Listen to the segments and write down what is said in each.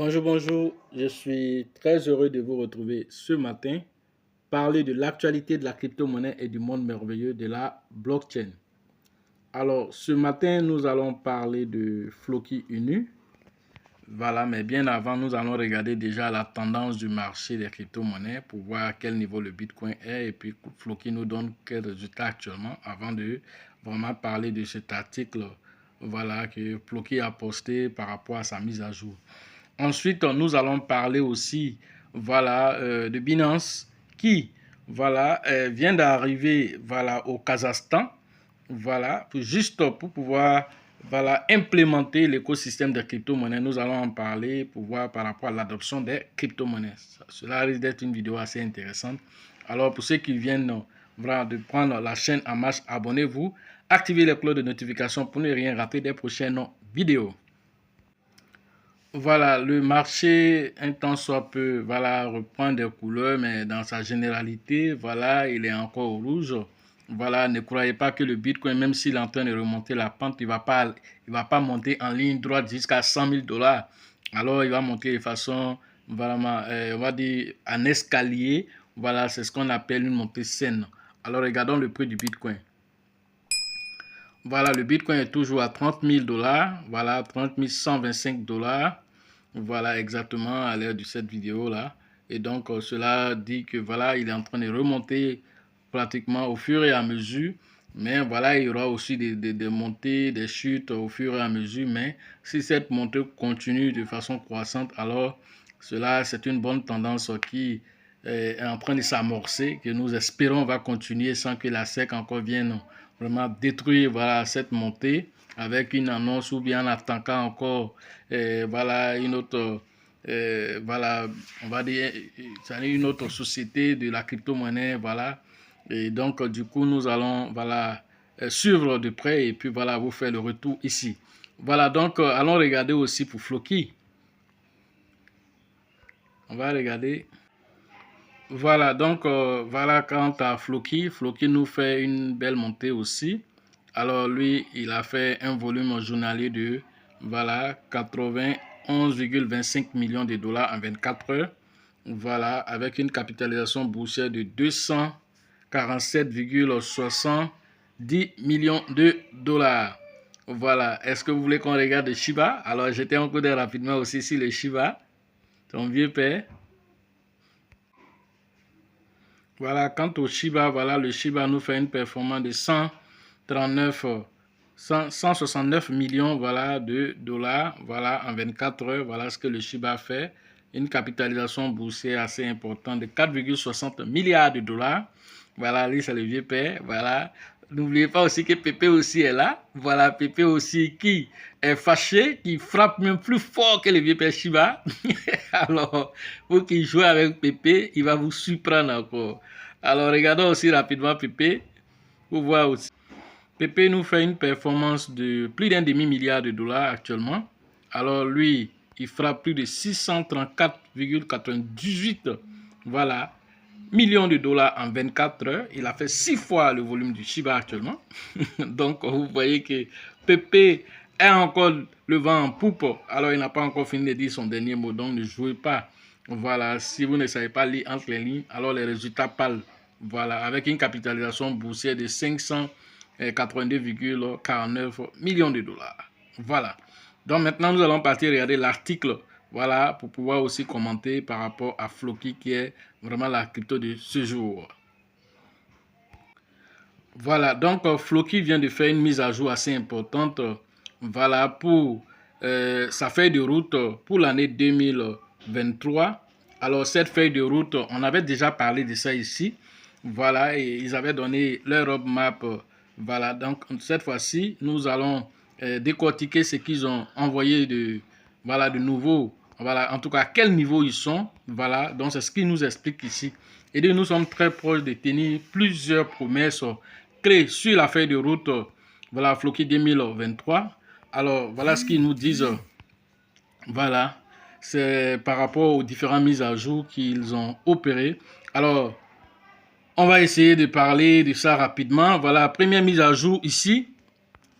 Bonjour, bonjour. Je suis très heureux de vous retrouver ce matin, parler de l'actualité de la crypto-monnaie et du monde merveilleux de la blockchain. Alors, ce matin, nous allons parler de Floki Inu. Voilà, mais bien avant, nous allons regarder déjà la tendance du marché des crypto-monnaies pour voir à quel niveau le Bitcoin est et puis Floki nous donne quels résultats actuellement avant de vraiment parler de cet article voilà, que Floki a posté par rapport à sa mise à jour. Ensuite, nous allons parler aussi voilà, de Binance qui voilà, vient d'arriver voilà, au Kazakhstan voilà, juste pour pouvoir voilà, implémenter l'écosystème des crypto-monnaies. Nous allons en parler pour voir par rapport à l'adoption des crypto-monnaies. Cela risque d'être une vidéo assez intéressante. Alors, pour ceux qui viennent voilà, de prendre la chaîne en marche, abonnez-vous, activez les cloches de notification pour ne rien rater des prochaines vidéos. Voilà, le marché, un temps soit peu, voilà, reprend des couleurs, mais dans sa généralité, voilà, il est encore au rouge. Voilà, ne croyez pas que le Bitcoin, même s'il est en train de remonter la pente, il va pas monter en ligne droite jusqu'à 100 000 $. Alors, il va monter de façon, vraiment, on va dire, en escalier. Voilà, c'est ce qu'on appelle une montée saine. Alors, regardons le prix du Bitcoin. Voilà, le Bitcoin est toujours à 30 000 $. Voilà, 30 125 $. Voilà, exactement à l'heure de cette vidéo-là. Et donc, cela dit que voilà, il est en train de remonter pratiquement au fur et à mesure. Mais voilà, il y aura aussi des montées, des chutes au fur et à mesure. Mais si cette montée continue de façon croissante, alors cela, c'est une bonne tendance qui est en train de s'amorcer, que nous espérons va continuer sans que la SEC encore vienne vraiment détruire voilà, cette montée avec une annonce ou bien en attaquant encore voilà, une autre, voilà, on va dire, une autre société de la crypto-monnaie, voilà. Et donc, du coup, nous allons, voilà, suivre de près et puis, voilà, vous faire le retour ici. Voilà, donc, allons regarder aussi pour Floki. On va regarder. Voilà, donc, voilà, quant à Floki, Floki nous fait une belle montée aussi. Alors, lui, il a fait un volume journalier de, voilà, 91,25 millions de dollars en 24 heures. Voilà, avec une capitalisation boursière de 247,70 millions de dollars. Voilà, est-ce que vous voulez qu'on regarde le Shiba? Alors, j'étais un coup d'œil rapidement aussi sur le Shiba, ton vieux père. Voilà, quant au Shiba, voilà, le Shiba nous fait une performance de 169 millions voilà, de dollars voilà, en 24 heures. Voilà ce que le Shiba fait. Une capitalisation boursière assez importante de 4,60 milliards de dollars. Voilà, lui, c'est le vieux père. Voilà. N'oubliez pas aussi que Pépé aussi est là. Voilà, Pépé aussi qui est fâché, qui frappe même plus fort que le vieux père Shiba. Alors, vous qui jouez avec Pépé, il va vous surprendre encore. Alors, regardons aussi rapidement Pépé. Vous voyez aussi. Pépé nous fait une performance de plus d'un demi-milliard de dollars actuellement. Alors, lui, il frappe plus de 634,98 voilà, millions de dollars en 24 heures. Il a fait 6 fois le volume du Shiba actuellement. Donc, vous voyez que Pépé est encore le vent en poupe. Alors, il n'a pas encore fini de dire son dernier mot. Donc, ne jouez pas. Voilà, si vous ne savez pas lire entre les lignes, alors les résultats parlent. Voilà, avec une capitalisation boursière de 582,49 millions de dollars. Voilà. Donc, maintenant, nous allons partir regarder l'article. Voilà, pour pouvoir aussi commenter par rapport à Floki qui est vraiment la crypto de ce jour. Voilà, donc Floki vient de faire une mise à jour assez importante. Voilà, pour sa feuille de route pour l'année 2023. Alors, cette feuille de route, on avait déjà parlé de ça ici. Voilà, et ils avaient donné leur roadmap. Voilà, donc cette fois-ci, nous allons décortiquer ce qu'ils ont envoyé de nouveau. Voilà, en tout cas, à quel niveau ils sont. Voilà, donc c'est ce qu'ils nous expliquent ici. Et nous sommes très proches de tenir plusieurs promesses clés sur la feuille de route. Voilà, Floki 2023. Alors, voilà ce qu'ils nous disent. Voilà, c'est par rapport aux différentes mises à jour qu'ils ont opérées. Alors, on va essayer de parler de ça rapidement. Voilà, première mise à jour ici.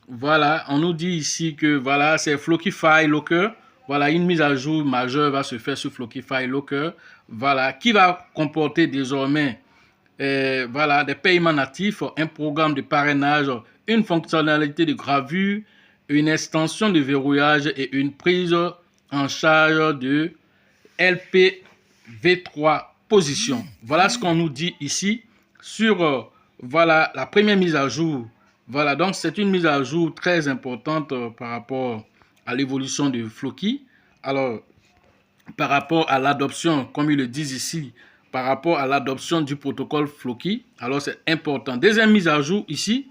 Voilà, on nous dit ici que voilà, c'est Floki File Locker. voilà, une mise à jour majeure va se faire sur Flockify Locker, voilà, qui va comporter désormais voilà, des paiements natifs, un programme de parrainage, une fonctionnalité de gravure, une extension de verrouillage et une prise en charge de LPv3 position. Voilà ce qu'on nous dit ici sur voilà, la première mise à jour. Voilà, donc c'est une mise à jour très importante par rapport à l'évolution de Floki. Alors, par rapport à l'adoption, comme ils le disent ici, par rapport à l'adoption du protocole Floki, alors c'est important. Deuxième mise à jour ici,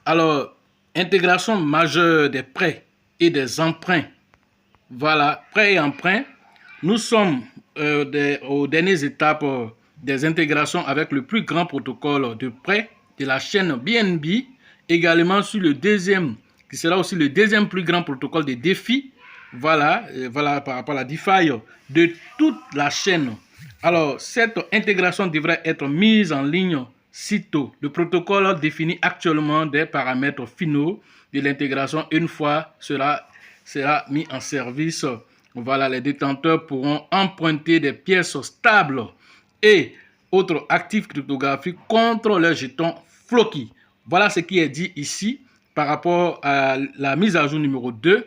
alors, intégration majeure des prêts et des emprunts. Voilà, prêts et emprunts. Nous sommes aux dernières étapes des intégrations avec le plus grand protocole de prêt de la chaîne BNB, également sur le deuxième, qui sera aussi le deuxième plus grand protocole de défi, voilà, voilà par rapport à la DeFi de toute la chaîne. Alors, cette intégration devrait être mise en ligne sitôt. Le protocole définit actuellement des paramètres finaux de l'intégration. Une fois sera mis en service, voilà, les détenteurs pourront emprunter des pièces stables et autres actifs cryptographiques contre leurs jetons Floki. Voilà ce qui est dit ici par rapport à la mise à jour numéro 2.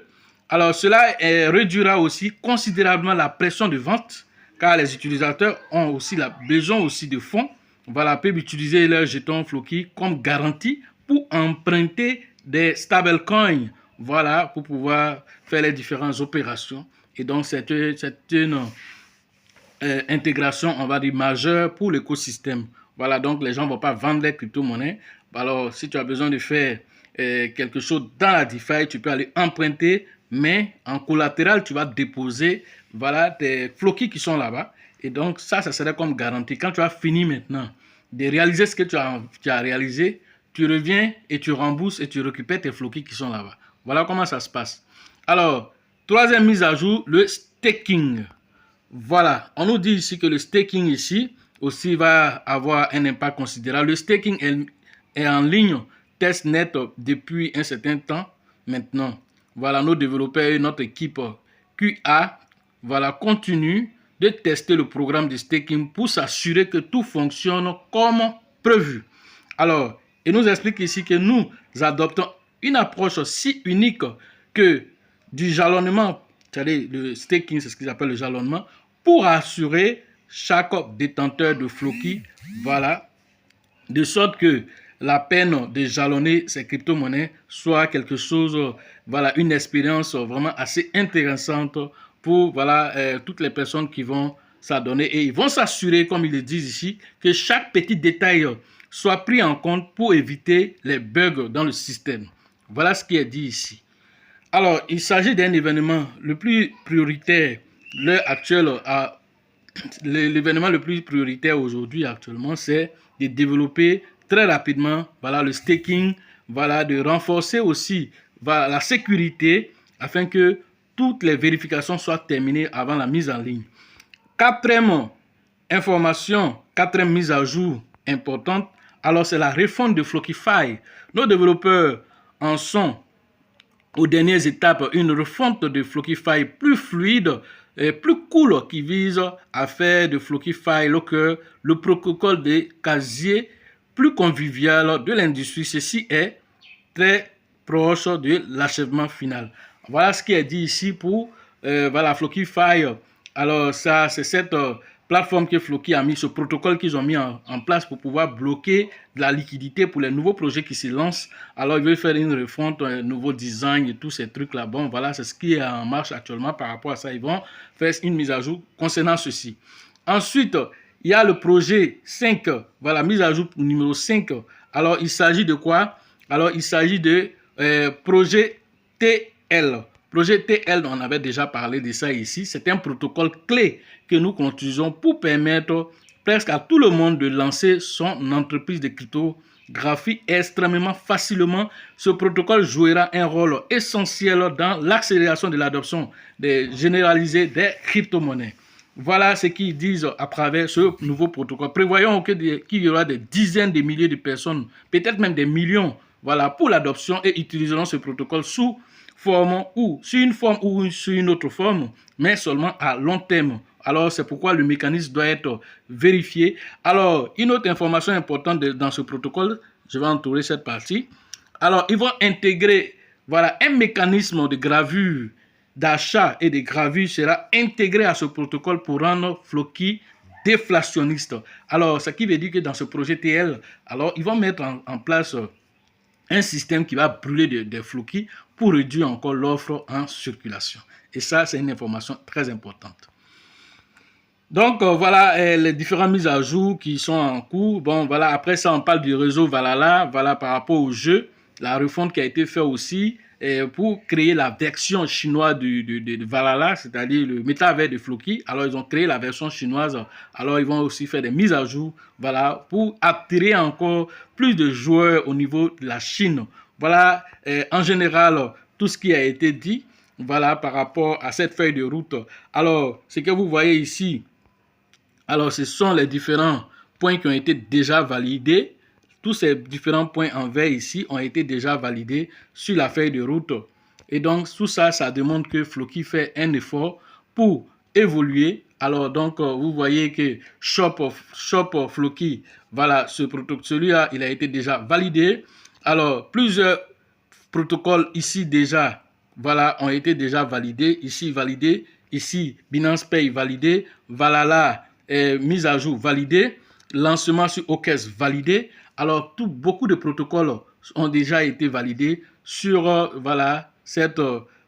Alors, cela réduira aussi considérablement la pression de vente car les utilisateurs ont aussi besoin aussi de fonds. Voilà, peuvent utiliser leurs jetons Floki comme garantie pour emprunter des stablecoins. Voilà, pour pouvoir faire les différentes opérations. Et donc, c'est une intégration, on va dire, majeure pour l'écosystème. Voilà, donc les gens ne vont pas vendre les crypto-monnaies. Alors, si tu as besoin de faire quelque chose dans la DeFi, tu peux aller emprunter, mais en collatéral, tu vas déposer, voilà, tes Floki qui sont là-bas. Et donc, ça serait comme garantie. Quand tu as fini maintenant de réaliser ce que tu as réalisé, tu reviens et tu rembourses et tu récupères tes Floki qui sont là-bas. Voilà comment ça se passe. Alors, troisième mise à jour, le staking. Voilà, on nous dit ici que le staking ici aussi va avoir un impact considérable. Le staking est en ligne testnet depuis un certain temps maintenant. Voilà, nos développeurs et notre équipe QA, voilà, continue de tester le programme de staking pour s'assurer que tout fonctionne comme prévu. Alors, il nous explique ici que nous adoptons une approche si unique que du jalonnement, c'est-à-dire le staking, c'est ce qu'ils appellent le jalonnement, pour assurer chaque détenteur de Floki, voilà, de sorte que la peine de jalonner ces crypto-monnaies soit quelque chose, voilà, une expérience vraiment assez intéressante pour, voilà, toutes les personnes qui vont s'adonner et ils vont s'assurer, comme ils le disent ici, que chaque petit détail soit pris en compte pour éviter les bugs dans le système. Voilà ce qui est dit ici. Alors, il s'agit d'un événement le plus prioritaire, l'heure actuelle, l'événement le plus prioritaire aujourd'hui actuellement, c'est de développer très rapidement, voilà, le staking, voilà, de renforcer aussi, voilà, la sécurité afin que toutes les vérifications soient terminées avant la mise en ligne. Quatrième information, quatrième mise à jour importante, alors c'est la refonte de Flockify. Nos développeurs en sont aux dernières étapes une refonte de Flockify plus fluide et plus cool qui vise à faire de Flockify Locker le protocole de casier plus convivial de l'industrie. Ceci est très proche de l'achèvement final. Voilà ce qui est dit ici pour voilà, Flockify. Alors ça, c'est cette plateforme que Floki a mis, ce protocole qu'ils ont mis en place pour pouvoir bloquer de la liquidité pour les nouveaux projets qui se lancent. Alors ils veulent faire une refonte, un nouveau design et tous ces trucs là. Bon, voilà, c'est ce qui est en marche actuellement par rapport à ça. Ils vont faire une mise à jour concernant ceci. Ensuite, il y a le projet 5, voilà, mise à jour numéro 5. Alors il s'agit de quoi? Alors il s'agit de projet TL. Projet TL, on avait déjà parlé de ça ici. C'est un protocole clé que nous construisons pour permettre presque à tout le monde de lancer son entreprise de cryptographie extrêmement facilement. Ce protocole jouera un rôle essentiel dans l'accélération de l'adoption généralisée des crypto-monnaies. Voilà ce qu'ils disent à travers ce nouveau protocole. Prévoyons qu'il y aura des dizaines de milliers de personnes, peut-être même des millions, voilà, pour l'adoption et utiliseront ce protocole sous forme ou sur une forme ou sur une autre forme, mais seulement à long terme. Alors, c'est pourquoi le mécanisme doit être vérifié. Alors, une autre information importante dans ce protocole, je vais entourer cette partie. Alors, ils vont intégrer, voilà, un mécanisme de gravure, d'achat et de gravure sera intégré à ce protocole pour rendre Floki déflationniste. Alors, ce qui veut dire que dans ce projet TL, alors, ils vont mettre en place un système qui va brûler des Floki pour réduire encore l'offre en circulation. Et ça, c'est une information très importante. Donc, voilà les différentes mises à jour qui sont en cours. Bon, voilà, après ça, on parle du réseau Valhalla, voilà, par rapport au jeu, la refonte qui a été faite aussi pour créer la version chinoise de Valhalla, c'est-à-dire le métavers de Floki. Alors, ils ont créé la version chinoise. Alors, ils vont aussi faire des mises à jour, voilà, pour attirer encore plus de joueurs au niveau de la Chine. Voilà, en général, tout ce qui a été dit, voilà, par rapport à cette feuille de route. Alors, ce que vous voyez ici, alors, ce sont les différents points qui ont été déjà validés. Tous ces différents points en vert ici ont été déjà validés sur la feuille de route. Et donc, tout ça, ça demande que Floki fait un effort pour évoluer. Alors, donc, vous voyez que Shop Floki, voilà, celui-là, il a été déjà validé. Alors, plusieurs protocoles ici déjà, voilà, ont été déjà validés. Ici, validé. Ici, Binance Pay validé. Valhalla, mise à jour validée, lancement sur OKES validé. Alors, beaucoup de protocoles ont déjà été validés sur voilà, cette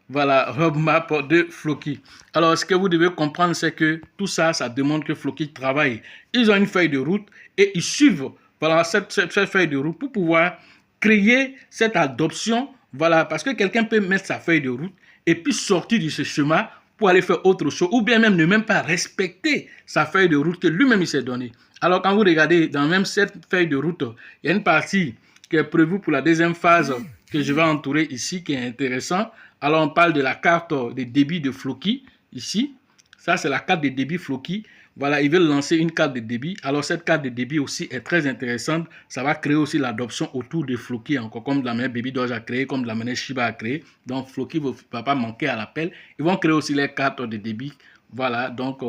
voilà, roadmap de Floki. Alors, ce que vous devez comprendre, c'est que tout ça, ça demande que Floki travaille. Ils ont une feuille de route et ils suivent voilà, cette feuille de route pour pouvoir créer cette adoption. Voilà, parce que quelqu'un peut mettre sa feuille de route et puis sortir de ce chemin pour aller faire autre chose, ou bien même ne même pas respecter sa feuille de route que lui-même il s'est donnée. Alors quand vous regardez dans même cette feuille de route, il y a une partie qui est prévue pour la deuxième phase que je vais entourer ici, qui est intéressant. Alors on parle de la carte de débit de Floki, ici. Ça c'est la carte de débit Floki. Voilà, ils veulent lancer une carte de débit. Alors cette carte de débit aussi est très intéressante. Ça va créer aussi l'adoption autour de Floki, encore comme de la manière Baby Doge a créé, comme de la manière Shiba a créé. Donc Floki ne va pas manquer à l'appel. Ils vont créer aussi les cartes de débit. Voilà, donc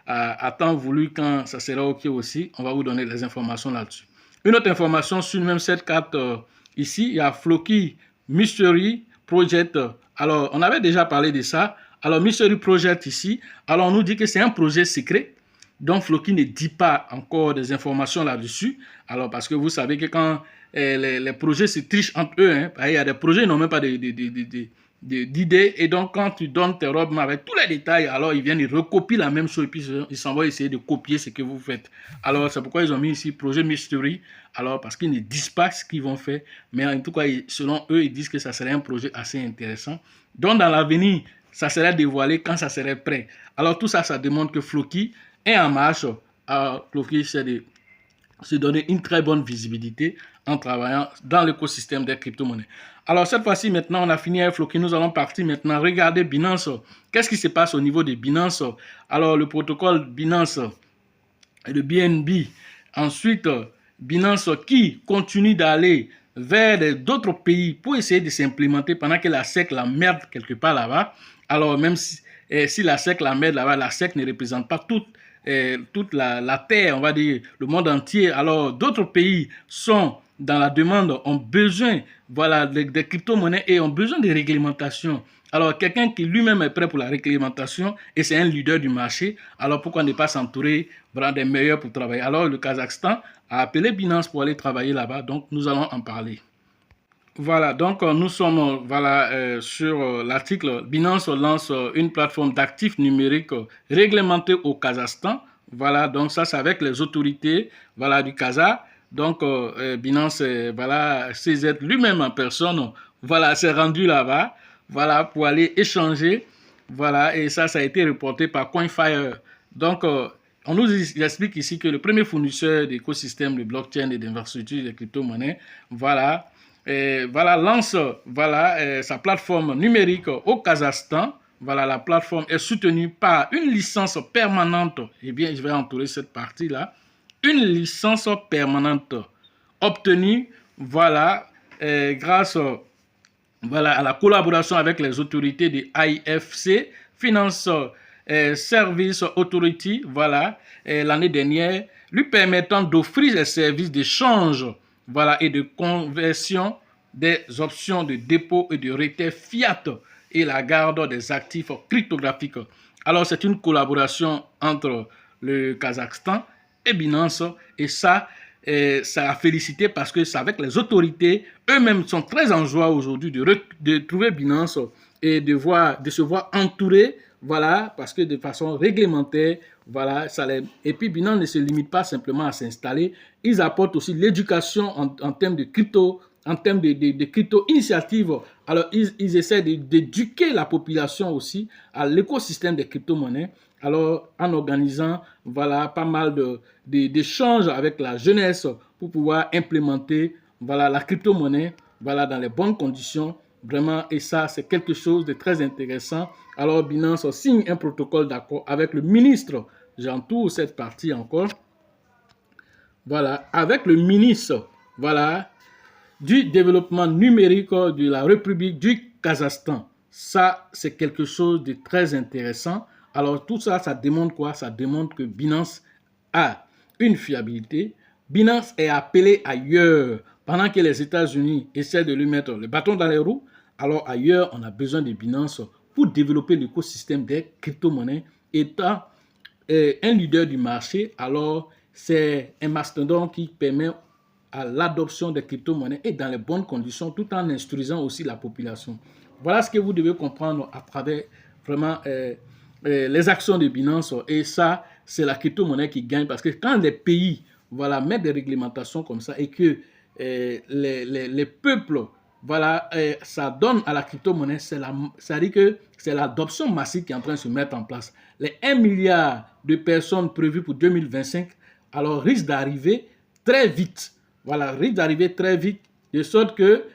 à temps voulu, quand ça sera OK aussi, on va vous donner les informations là-dessus. Une autre information sur même cette carte ici, il y a Floki Mystery Project. Alors, on avait déjà parlé de ça. Alors, Mystery Project ici, alors on nous dit que c'est un projet secret. Donc, Floki ne dit pas encore des informations là-dessus. Alors, parce que vous savez que quand les projets se trichent entre eux, hein, il y a des projets qui n'ont même pas d'idées. Et donc, quand tu donnes tes robes avec tous les détails, alors ils viennent, ils recopient la même chose et puis ils s'en vont essayer de copier ce que vous faites. Alors, c'est pourquoi ils ont mis ici projet Mystery. Alors, parce qu'ils ne disent pas ce qu'ils vont faire. Mais en tout cas, selon eux, ils disent que ça serait un projet assez intéressant. Donc, dans l'avenir, ça serait dévoilé quand ça serait prêt. Alors, tout ça, ça demande que Floki est en marche. Floki, c'est de se donner une très bonne visibilité en travaillant dans l'écosystème des crypto-monnaies. Alors, cette fois-ci, maintenant, on a fini avec Floki. Nous allons partir maintenant regarder Binance. Qu'est-ce qui se passe au niveau de Binance? Alors, le protocole Binance et le BNB. Ensuite, Binance qui continue d'aller vers d'autres pays pour essayer de s'implémenter pendant que la SEC la merde quelque part là-bas. Alors, même si la SEC la merde là-bas, la SEC ne représente pas toute la terre, on va dire, le monde entier. Alors, d'autres pays sont dans la demande, ont besoin voilà, des crypto-monnaies et ont besoin de réglementation. Alors, quelqu'un qui lui-même est prêt pour la réglementation et c'est un leader du marché, alors pourquoi ne pas s'entourer vraiment des meilleurs pour travailler? Alors, le Kazakhstan a appelé Binance pour aller travailler là-bas, donc nous allons en parler. Voilà, donc nous sommes sur l'article. Binance lance une plateforme d'actifs numériques réglementée au Kazakhstan. Voilà, donc ça c'est avec les autorités voilà, du Kazakh. Donc Binance, voilà, CZ lui-même en personne, voilà, s'est rendu là-bas, voilà, pour aller échanger. Voilà, et ça a été reporté par CoinFire. Donc on nous explique ici que le premier fournisseur d'écosystème de blockchain et d'infrastructures de crypto-monnaies, voilà, lance sa plateforme numérique au Kazakhstan. Voilà, la plateforme est soutenue par une licence permanente. Eh bien, je vais entourer cette partie-là. Une licence permanente obtenue, voilà, grâce voilà, à la collaboration avec les autorités de AIFC, Finance Service Authority, voilà, l'année dernière, lui permettant d'offrir des services d'échange, voilà, et de conversion des options de dépôt et de retrait fiat et la garde des actifs cryptographiques. Alors, c'est une collaboration entre le Kazakhstan et Binance, et ça a félicité parce que c'est avec les autorités, eux-mêmes sont très en joie aujourd'hui de trouver Binance et de se voir entourés, voilà, parce que de façon réglementaire, voilà, et puis Binance ne se limite pas simplement à s'installer, ils apportent aussi l'éducation en termes de crypto, en termes de crypto-initiatives. Alors, ils essaient d'éduquer la population aussi à l'écosystème des crypto-monnaies. Alors, en organisant, voilà, pas mal d'échanges avec la jeunesse pour pouvoir implémenter, voilà, la crypto-monnaie, voilà, dans les bonnes conditions. Vraiment, et ça, c'est quelque chose de très intéressant. Alors, Binance signe un protocole d'accord avec le ministre, j'entoure cette partie encore, voilà, avec le ministre, voilà, du développement numérique de la République du Kazakhstan. Ça, c'est quelque chose de très intéressant. Alors, tout ça, ça démontre quoi? Ça démontre que Binance a une fiabilité. Binance est appelé ailleurs. Pendant que les États-Unis essaient de lui mettre le bâton dans les roues, alors ailleurs, on a besoin de Binance pour développer l'écosystème des crypto-monnaies. Étant un leader du marché, alors c'est un mastodonte qui permet à l'adoption des crypto-monnaies et dans les bonnes conditions, tout en instruisant aussi la population. Voilà ce que vous devez comprendre à travers vraiment les actions de Binance. Et ça, c'est la crypto-monnaie qui gagne parce que quand les pays, voilà, mettent des réglementations comme ça et que les peuples, voilà, ça donne à la crypto-monnaie, ça dit que c'est l'adoption massive qui est en train de se mettre en place. Les 1 milliard de personnes prévues pour 2025, alors risquent d'arriver très vite. Voilà, risque d'arriver très vite, de sorte que,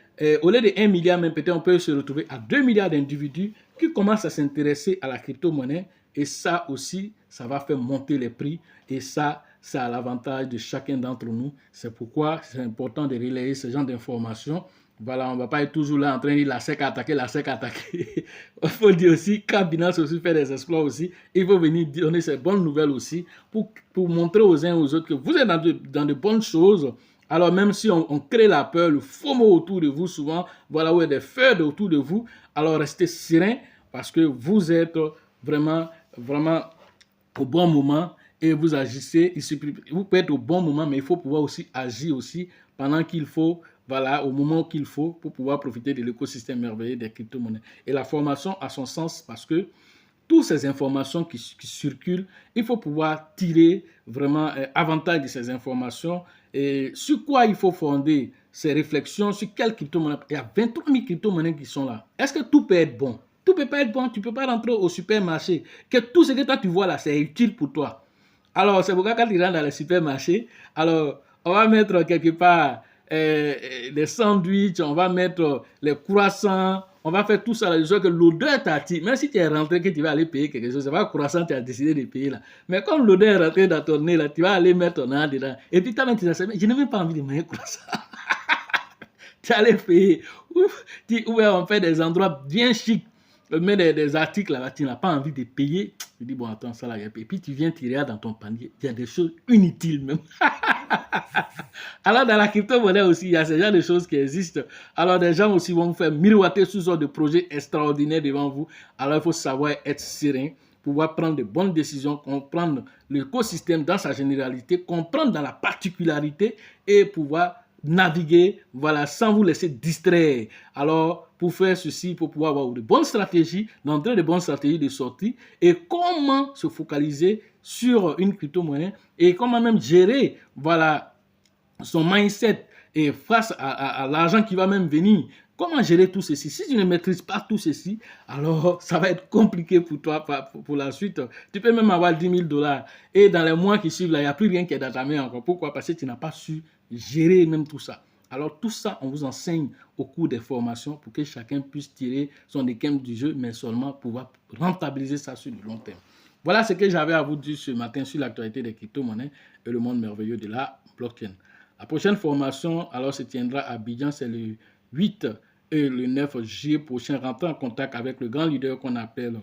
au lieu de 1 milliard, même peut-être on peut se retrouver à 2 milliards d'individus qui commencent à s'intéresser à la crypto-monnaie. Et ça aussi, ça va faire monter les prix. Et ça, c'est à l'avantage de chacun d'entre nous. C'est pourquoi c'est important de relayer ce genre d'informations. Voilà, on ne va pas être toujours là en train de dire la SEC a attaqué, la SEC a attaqué. Il faut dire aussi, quand Binance aussi fait des exploits aussi, il faut venir donner ces bonnes nouvelles aussi pour montrer aux uns et aux autres que vous êtes dans de bonnes choses. Alors même si on crée la peur, le FOMO autour de vous souvent, voilà, où il y a des feux autour de vous, alors restez serein parce que vous êtes vraiment au bon moment et vous agissez. Vous pouvez être au bon moment, mais il faut pouvoir aussi agir aussi pendant qu'il faut, voilà, au moment qu'il faut pour pouvoir profiter de l'écosystème merveilleux des crypto-monnaies. Et la formation a son sens parce que toutes ces informations qui circulent, il faut pouvoir tirer vraiment avantage de ces informations. Et sur quoi il faut fonder ces réflexions, sur quelle crypto-monnaie? Il y a 23 000 crypto-monnaies qui sont là. Est-ce que tout peut être bon? Tout ne peut pas être bon. Tu ne peux pas rentrer au supermarché. Que tout ce que toi tu vois là, c'est utile pour toi. Alors, c'est pourquoi quand tu rentres dans le supermarché, alors on va mettre quelque part les sandwichs, on va mettre les croissants, on va faire tout ça, de sorte que l'odeur t'attire. Même si tu es rentré, que tu vas aller payer quelque chose, c'est pas croissant, tu as décidé de payer là. Mais comme l'odeur est rentrée dans ton nez là, tu vas aller mettre ton nez dedans. Et puis toi-même, tu dis, je n'ai même pas envie de manger croissant. Tu allais payer. Ou on fait des endroits bien chics. On met des articles là, tu n'as pas envie de payer. Tu dis, bon, attends, ça là, et puis tu viens tirer dans ton panier. Il y a des choses inutiles même. Alors, dans la crypto-monnaie aussi, il y a ce genre de choses qui existent. Alors, des gens aussi vont vous faire miroiter sous sorte de projets extraordinaires devant vous. Alors, il faut savoir être serein, pouvoir prendre de bonnes décisions, comprendre l'écosystème dans sa généralité, comprendre dans la particularité et pouvoir naviguer, voilà, sans vous laisser distraire. Alors, pour faire ceci, pour pouvoir avoir de bonnes stratégies, d'entrer de bonnes stratégies de sortie et comment se focaliser sur une crypto-monnaie et comment même gérer, voilà, son mindset et face à l'argent qui va même venir. Comment gérer tout ceci? Si tu ne maîtrises pas tout ceci, alors ça va être compliqué pour toi pour la suite. Tu peux même avoir 10 000 $. Et dans les mois qui suivent, il n'y a plus rien qui est dans ta main encore. Pourquoi? Parce que tu n'as pas su gérer même tout ça. Alors tout ça, on vous enseigne au cours des formations pour que chacun puisse tirer son équilibre du jeu, mais seulement pouvoir rentabiliser ça sur le long terme. Voilà ce que j'avais à vous dire ce matin sur l'actualité des crypto-monnaies et le monde merveilleux de la blockchain. La prochaine formation, alors, se tiendra à Abidjan, c'est le 8 et le 9 juillet prochain, rentrer en contact avec le grand leader qu'on appelle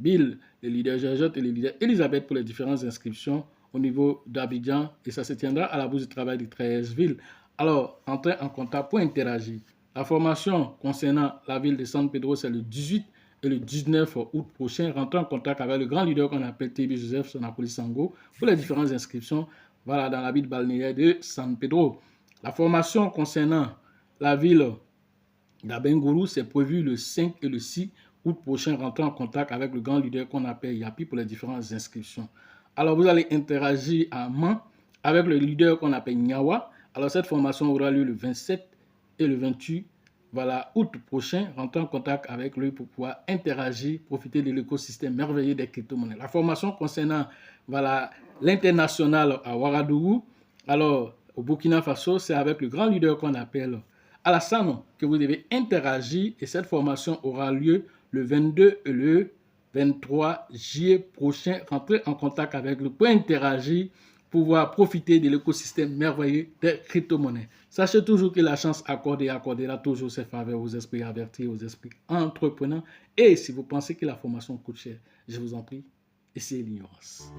Bill, le leader Georgette et le leader Elisabeth pour les différentes inscriptions au niveau d'Abidjan et ça se tiendra à la bourse du travail de Treichville. Alors, entrez en contact pour interagir. La formation concernant la ville de San Pedro, c'est le 18 et le 19 août prochain. Rentrez en contact avec le grand leader qu'on appelle TB Joseph Sonapoli Sango pour les différentes inscriptions dans la ville balnéaire de San Pedro. La formation concernant la ville d'Abengourou, c'est prévu le 5 et le 6 août prochain. Rentrez en contact avec le grand leader qu'on appelle Yapi pour les différentes inscriptions. Alors, vous allez interagir à main avec le leader qu'on appelle Nyawa. Alors, cette formation aura lieu le 27 et le 28 août prochain. Rentrez en contact avec lui pour pouvoir interagir, profiter de l'écosystème merveilleux des crypto-monnaies. La formation concernant l'international à Ouagadougou, alors au Burkina Faso, c'est avec le grand leader qu'on appelle Alassane que vous devez interagir et cette formation aura lieu le 22 et le 23 juillet prochain. Rentrez en contact avec lui pour interagir, pouvoir profiter de l'écosystème merveilleux des crypto-monnaies. Sachez toujours que la chance accordera toujours ses faveurs aux esprits avertis, aux esprits entrepreneurs. Et si vous pensez que la formation coûte cher, je vous en prie, essayez l'ignorance.